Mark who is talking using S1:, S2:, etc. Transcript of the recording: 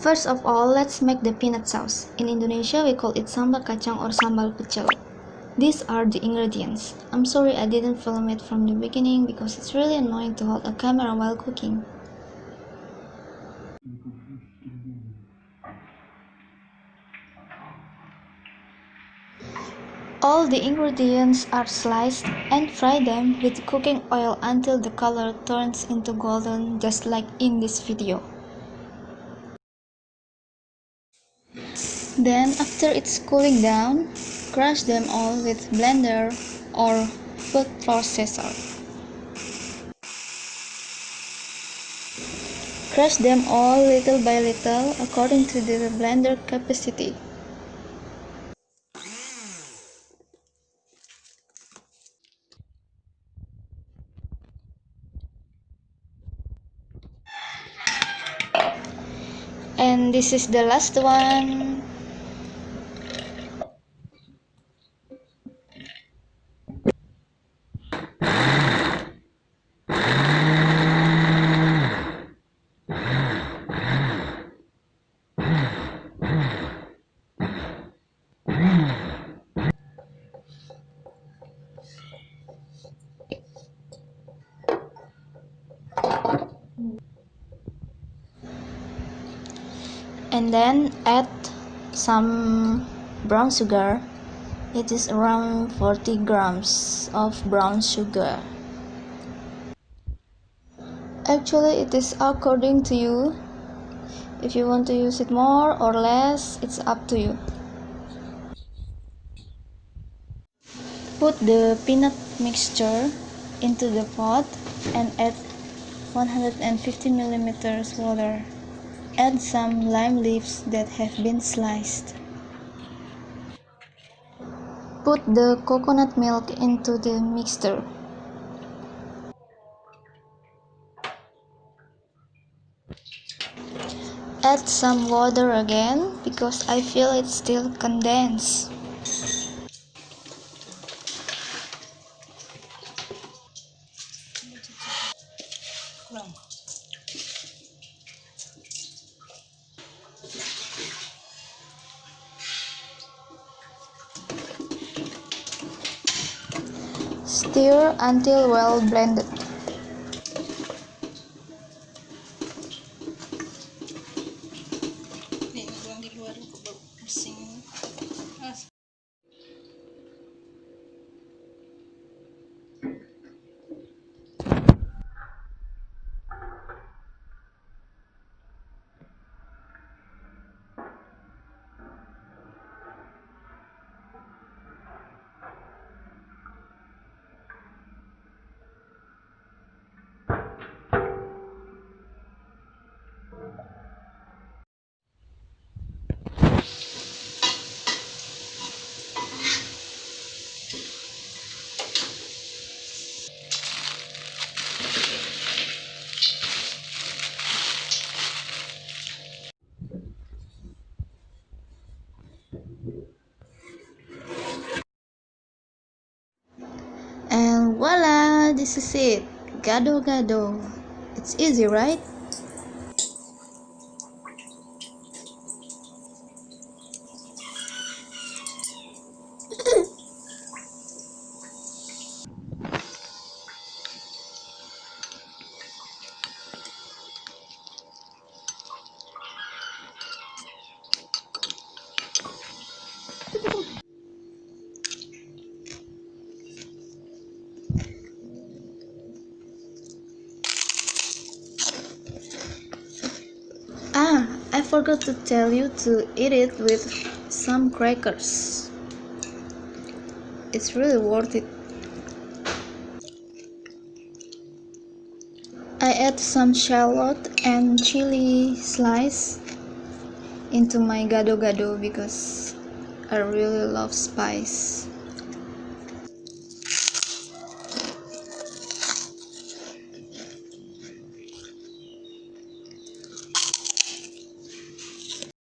S1: First of all, let's make the peanut sauce. In Indonesia, we call it sambal kacang or sambal pecel. These are the ingredients. I'm sorry I didn't film it from the beginning because it's really annoying to hold a camera while cooking. All the ingredients are sliced and fry them with cooking oil until the color turns into golden, just like in this video. Then after it's cooling down, crush them all with blender or food processor. Crush them all little by little according to the blender capacity. And this is the last one. And then add some brown sugar. It is around 40 grams of brown sugar. Actually, it is according to you. If you want to use it more or less, it's up to you. Put the peanut mixture into the pot and add 150 milliliters water. Add some lime leaves that have been sliced. Put the coconut milk into the mixture. Add some water again because I feel it's still condensed. Stir until well blended. And voila, this is it. Gado-Gado. It's easy, right? I forgot to tell you to eat it with some crackers. It's really worth it. I add some shallot and chili slice into my gado-gado because I really love spice.